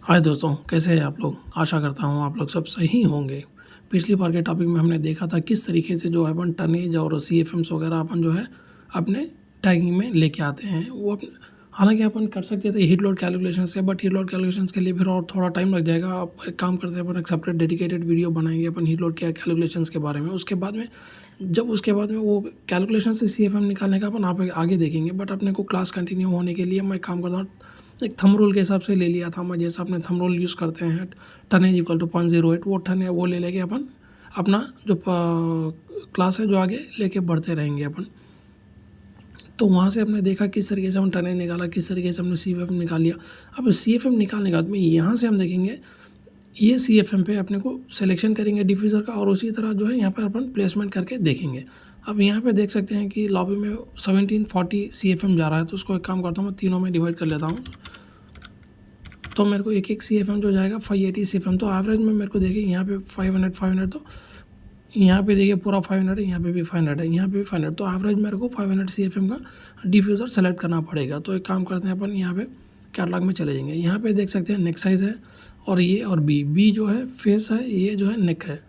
हाय दोस्तों, कैसे हैं आप लोग। आशा करता हूँ आप लोग सब सही होंगे। पिछली बार के टॉपिक में हमने देखा था किस तरीके से जो है अपन टनेज और CFMs वगैरह अपन जो है अपने टैगिंग में लेके आते हैं। वो हालांकि अपन कर सकते थे हीट लोड कैलकुलेशन से, बट हीट लोड कैलकुलेशन के लिए फिर और थोड़ा टाइम लग जाएगा। आप एक काम करते हैं, अपन एक सेपरेट डेडिकेटेड वीडियो बनाएंगे अपन हीट लोड के कैलकुलेशन के बारे में। उसके बाद में वो कैलकुलेशन से CFM निकालने का अपन आप आगे देखेंगे। बट अपने को क्लास कंटिन्यू होने के लिए मैं काम करता हूँ, एक थंब रूल के हिसाब से ले लिया था मैं। जैसे अपने थंब रूल यूज़ करते हैं टनेज इक्वल टू 0.08, वो टन है वो ले लेके अपन अपना जो क्लास है जो आगे लेके बढ़ते रहेंगे अपन। तो वहाँ से हमने देखा किस तरीके से हम टनेज निकाला, किस तरीके से हमने CFM निकाल लिया। अब CFM निकालने के बाद में यहाँ से हम देखेंगे ये CFM पे अपने को सिलेक्शन करेंगे डिफ्यूज़र का, और उसी तरह जो है यहाँ पर अपन प्लेसमेंट करके देखेंगे। अब यहाँ पे देख सकते हैं कि लॉबी में 1740 CFM जा रहा है। तो उसको एक काम करता हूँ, मैं तीनों में डिवाइड कर लेता हूँ। तो मेरे को एक CFM जो जाएगा 580 CFM। तो एवरेज में मेरे को देखिए यहाँ पे 500, तो यहाँ पे देखिए पूरा 500 है, यहाँ पे भी 500 है, यहाँ पे भी 500। तो एवरेज मेरे को 500 CFM का डिफ्यूज़र सेलेक्ट करना पड़ेगा। तो एक काम करते हैं अपन, यहाँ पे कैटलॉग में चले जाएंगे। यहाँ पे देख सकते हैं नेक साइज़ है, और ये और बी जो है फेस है, ये जो है नेक है।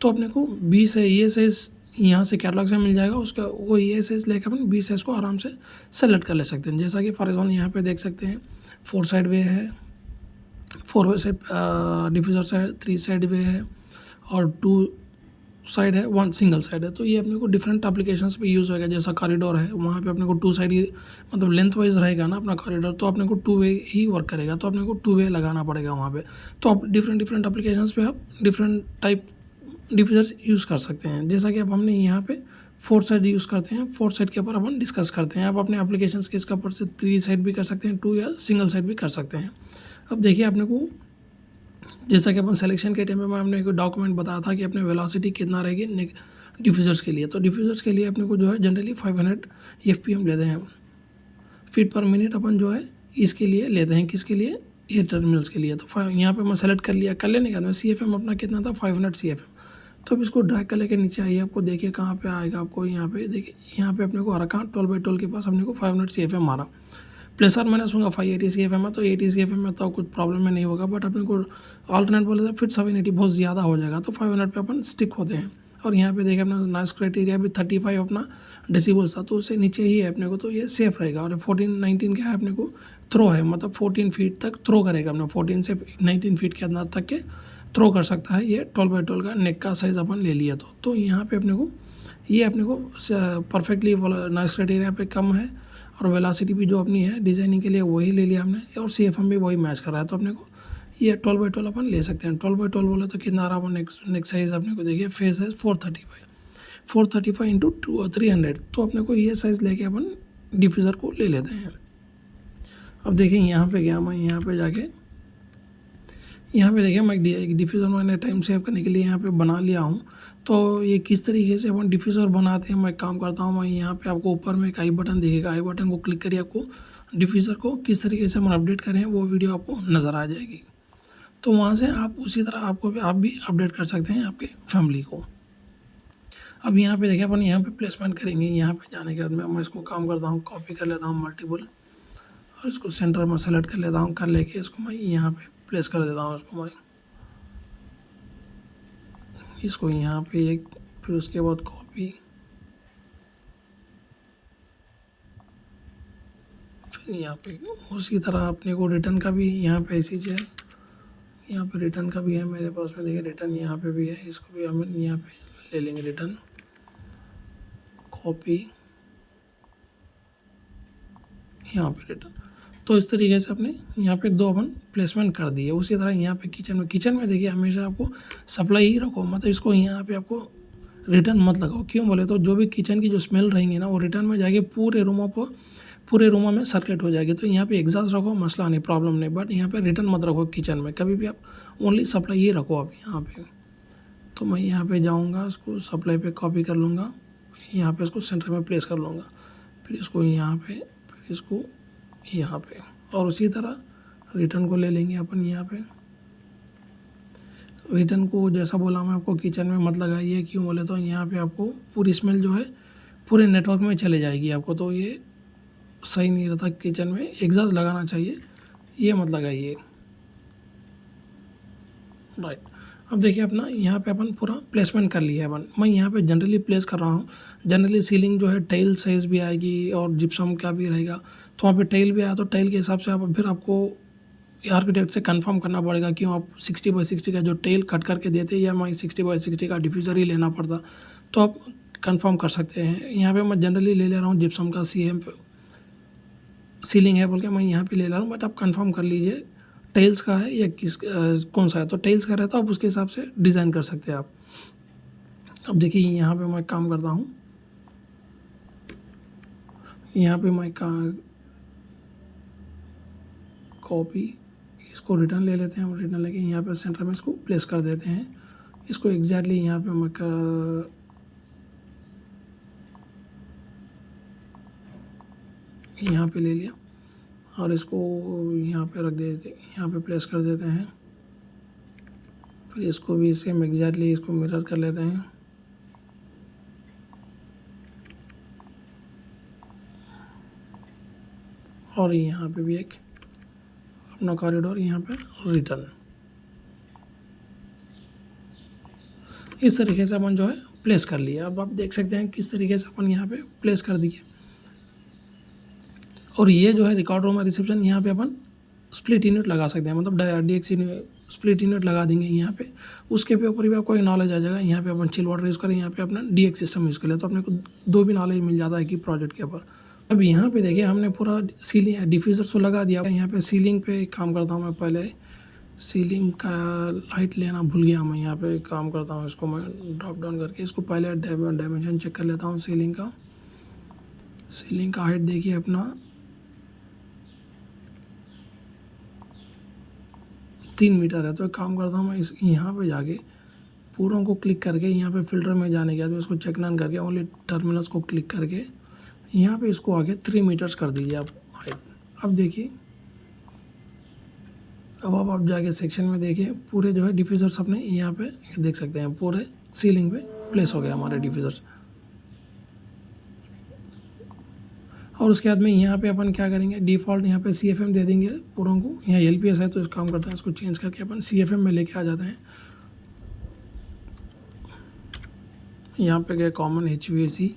तो अपने को बी से ये साइज़ यहाँ से कैटलॉग से मिल जाएगा, उसका वो ये साइज़ लेकर अपन बी साइज़ को आराम से सेलेक्ट कर ले सकते हैं। जैसा कि फॉर एग्जाम्पल यहाँ पे देख सकते हैं 4 साइड वे है, 4 वे से डिफ्यूज़र साइड, 3 साइड वे है, और 2 साइड है, 1 सिंगल साइड है। तो ये अपने को डिफरेंट एप्लीकेशंस पे यूज़ होगा। जैसा कॉरिडोर है, वहाँ पे अपने को 2 साइड ही मतलब लेंथ वाइज रहेगा ना अपना कॉरिडोर, तो अपने को 2 वे ही वर्क करेगा। तो अपने को 2 वे लगाना पड़ेगा वहाँ पे। तो आप डिफरेंट एप्लीकेशंस पे आप डिफरेंट टाइप डिफ्यूज़र्स यूज़ कर सकते हैं। जैसा कि अब हमने यहाँ पे 4 साइड यूज़ करते हैं, 4 साइड के ऊपर अपन डिस्कस करते हैं। आप अपने एप्लीकेशंस के इसके ऊपर से 3 साइड भी कर सकते हैं, 2 या सिंगल साइड भी कर सकते हैं। अब देखिए अपने को, जैसा कि अपन सिलेक्शन के टाइम में मैं अपने को डॉक्यूमेंट बताया था कि अपने वेलोसिटी कितना रहेगी डिफ्यूज़र्स के लिए। तो डिफ्यूज़र्स के लिए अपने को जो है जनरली 500 FPM लेते हैं, फीट पर मिनट अपन जो है इसके लिए लेते हैं। किसके लिए? एयर टर्मिनल्स के लिए। तो यहाँ पे मैं सेलेक्ट कर लिया, कर लेने के बाद CFM अपना कितना था 500 CFM। तो अब इसको ड्रैग कर लेके नीचे आइए, आपको देखिए कहाँ पे आएगा। आपको यहाँ पे देखिए, यहाँ पे अपने को आ रखा 12/12 के पास अपने को 500 CFM मारा। प्लेसर मैंने सुना 580 CFM है, तो 80 CFM में तो कुछ प्रॉब्लम में नहीं होगा। बट अपने को ऑल्टरनेट बोले तो फिर 780 बहुत ज़्यादा हो जाएगा। तो 500 पे अपन स्टिक होते हैं। और यहाँ पे देखिए अपना नॉइस क्राइटेरिया भी 35 अपना डेसिबल्स था, तो उससे नीचे ही है अपने को, तो ये सेफ रहेगा। और 14-19 क्या है अपने को थ्रो है, मतलब 14 फीट तक थ्रो करेगा अपना, 14 से 19 फीट के अंदर तक के थ्रो कर सकता है। ये 12/12 का नेक का साइज़ अपन ले लिया। तो यहाँ पे अपने को ये अपने को परफेक्टली नॉइस क्राइटेरिया पे कम है, और वेलोसिटी भी जो अपनी है डिज़ाइनिंग के लिए वही ले लिया हमने, और CFM भी वही मैच कर रहा है। तो अपने को ये 12/12 अपन ले सकते हैं। 12/12 बोले तो कितना रहा, नेक्स्ट साइज़ अपने को देखिए फेस है 435 इंटू 300। तो अपने को ये साइज़ लेके अपन डिफ्यूज़र को ले लेते हैं। अब देखिए यहाँ पे गया मैं, यहाँ पे जाके यहाँ पे देखिए मैं एक डिफ्यूज़र मैंने टाइम सेव करने के लिए यहाँ पे बना लिया हूँ। तो ये किस तरीके से अपन डिफ्यूज़र बनाते हैं मैं काम करता हूँ। मैं यहाँ पे आपको ऊपर में एक आई बटन दिखेगा, आई बटन को क्लिक करिए, आपको डिफ्यूज़र को किस तरीके से हम अपडेट करें वो वीडियो आपको नज़र आ जाएगी। तो वहाँ से आप उसी तरह आप भी अपडेट कर सकते हैं आपके फैमिली को। अब यहाँ पे देखिए अपन यहाँ पे प्लेसमेंट करेंगे। यहाँ पे जाने के बाद मैं इसको काम करता हूँ, कॉपी कर लेता हूँ मल्टीपल, और इसको सेंटर में सेलेक्ट कर लेता हूँ। कर लेके इसको मैं यहाँ पे प्लेस कर देता हूँ। इसको यहाँ पे एक, फिर उसके बाद कॉपी, फिर यहाँ पे उसी तरह अपने को रिटर्न का भी यहाँ पे ऐसी चीज़ है, यहाँ पे रिटर्न का भी है मेरे पास में। देखिए रिटर्न यहाँ पे भी है, इसको भी हम यहाँ पे ले लेंगे रिटर्न, कॉपी, यहाँ पे रिटर्न। तो इस तरीके से अपने यहाँ पे 2 अपन प्लेसमेंट कर दिए। उसी तरह यहाँ पे किचन में देखिए हमेशा आपको सप्लाई ही रखो, मतलब इसको यहाँ पे आपको रिटर्न मत लगाओ। क्यों बोले तो जो भी किचन की जो स्मेल रहेंगी ना, वो रिटर्न में जाके पूरे रूमों में सर्कुलेट हो जाएगी। तो यहाँ पे एग्जॉस्ट रखो, मसला नहीं, प्रॉब्लम नहीं। बट यहाँ पे रिटर्न मत रखो किचन में कभी भी, आप ओनली सप्लाई ही रखो आप यहाँ पे। तो मैं यहाँ पे जाऊँगा, इसको सप्लाई पे कॉपी कर लूँगा, यहाँ पे इसको सेंटर में प्लेस कर लूँगा, फिर इसको यहाँ पे, फिर इसको यहाँ पे, और उसी तरह रिटर्न को ले लेंगे अपन। यहाँ पे रिटर्न को जैसा बोला मैं आपको किचन में मत लगाइए। क्यों बोले तो यहाँ पे आपको पूरी स्मेल जो है पूरे नेटवर्क में चले जाएगी आपको, तो ये सही नहीं रहता। किचन में एग्जॉस्ट लगाना चाहिए, ये मत लगाइए। राइट। अब देखिए अपना यहाँ पे अपन पूरा प्लेसमेंट कर लिया है अपन। मैं यहाँ पे जनरली प्लेस कर रहा हूँ। जनरली सीलिंग जो है टाइल साइज़ भी आएगी और जिप्सम का भी रहेगा, तो वहाँ पे टाइल भी आया तो टाइल के हिसाब से आप फिर आपको आर्किटेक्ट से कंफर्म करना पड़ेगा क्यों आप 60/60 का जो टाइल कट करके देते या मैं 60/60 का डिफ्यूज़र ही लेना पड़ता, तो आप कंफर्म कर सकते हैं। यहाँ पे मैं जनरली ले रहा हूँ जिप्सम का CM सीलिंग है बोल के मैं यहाँ पे ले रहा हूँ, बट आप कंफर्म कर लीजिए टाइल्स का है या कौन सा है। तो टाइल्स का रहता है आप उसके हिसाब से डिज़ाइन कर सकते हैं आप। अब देखिए यहाँ पे मैं काम करता हूँ, यहाँ पे मैं कॉपी इसको रिटर्न ले लेते हैं। हम रिटर्न लेके यहाँ पे सेंटर में इसको प्लेस कर देते हैं। इसको एग्जैक्टली यहाँ पे मैं यहाँ पे ले लिया और इसको यहाँ पे रख देते, यहाँ पे प्लेस कर देते हैं। फिर इसको भी सेम एग्जैक्टली इसको मिरर कर लेते हैं। और यहाँ पे भी एक अपना कॉरिडोर यहाँ पे रिटर्न। इस तरीके से अपन जो है प्लेस कर लिया। अब आप देख सकते हैं किस तरीके से अपन यहाँ पे प्लेस कर दिए। और ये जो है रिकॉर्ड रूम रिसेप्शन, यहाँ पे अपन स्प्लिट यूनिट लगा सकते हैं, मतलब DX स्प्लिट यूनिट लगा देंगे यहाँ पे। उसके पे ऊपर भी आपको एक नॉलेज आ जाएगा। यहाँ पे अपन चिल वाटर यूज़ करें, यहाँ पे अपना DX सिस्टम यूज़ कर ले, तो अपने को दो भी नॉलेज मिल जाता है कि प्रोजेक्ट के ऊपर। अब यहाँ पे देखिए हमने पूरा सीलिंग डिफ्यूज़र तो लगा दिया। यहाँ पे सीलिंग पे काम करता हूँ मैं। पहले सीलिंग का लाइट लेना भूल गया मैं, यहाँ पे काम करता हूँ। इसको मैं ड्रॉप डाउन करके इसको पहले डायमेंशन चेक कर लेता हूँ सीलिंग का। सीलिंग का हाइट देखिए अपना 3 मीटर है। तो एक काम करता हूँ मैं इस यहाँ पे जाके पूरों को क्लिक करके यहाँ पे फ़िल्टर में जाने के बाद में इसको चेक नन करके ओनली टर्मिनल्स को क्लिक करके यहाँ पे इसको आगे 3 मीटर्स कर दीजिए आप हाइट। अब देखिए अब आप जाके सेक्शन में देखिए पूरे जो है डिफ्यूज़र्स अपने यहाँ पे देख सकते हैं पूरे सीलिंग पे प्लेस हो गया हमारे डिफ्यूज़र्स। और उसके बाद में यहाँ पे अपन क्या करेंगे, डिफ़ॉल्ट यहाँ पे CFM दे देंगे पूरों को। यहाँ LPS है तो इस काम करते हैं, इसको चेंज करके अपन CFM में लेके आ जाते हैं। यहाँ पे गए कॉमन HVAC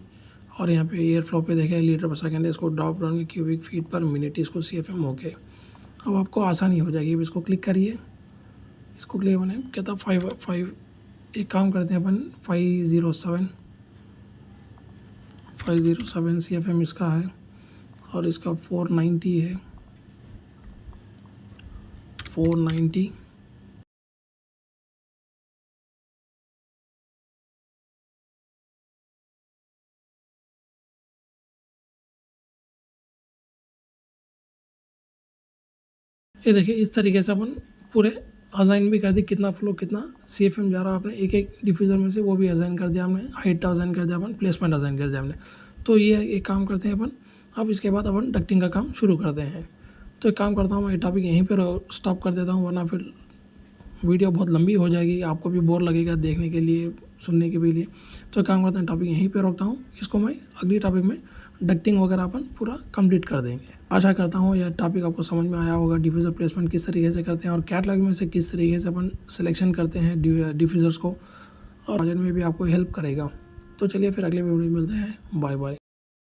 और यहाँ पे एयर फ्लो पे देखें लीटर पर सेकेंड, इसको ड्रॉप डाउन क्यूबिक फीट पर मिनट, इसको CFM हो गए। अब आपको आसानी हो जाएगी। अब इसको क्लिक करिए, इसको क्लिक बने कहता 5 एक काम करते हैं अपन 507 CFM इसका है और इसका 490 है 490। ये देखिए इस तरीके से अपन पूरे असाइन भी कर दी, कितना फ्लो कितना CFM जा रहा है आपने एक डिफ्यूज़र में से, वो भी असाइन कर दिया हमने। हाइट असाइन कर दिया अपन, प्लेसमेंट असाइन कर दिया हमने। तो ये एक काम करते हैं अपन। अब इसके बाद अपन डक्टिंग का काम शुरू करते हैं। तो एक काम करता हूँ मैं ये टॉपिक यहीं पर स्टॉप कर देता हूँ, वरना फिर वीडियो बहुत लंबी हो जाएगी, आपको भी बोर लगेगा देखने के लिए सुनने के भी लिए। तो काम करते हैं टॉपिक यहीं पे रोकता हूँ। इसको मैं अगली टॉपिक में डक्टिंग वगैरह अपन पूरा कंप्लीट कर देंगे। आशा करता हूँ यह टॉपिक आपको समझ में आया होगा। डिफ्यूज़र प्लेसमेंट किस तरीके से करते हैं और कैटलॉग में से किस तरीके से अपन सिलेक्शन करते हैं डिफ्यूज़र्स को, और प्रोजेक्ट में भी आपको हेल्प करेगा। तो चलिए फिर अगले वीडियो में मिलते हैं। Bye bye.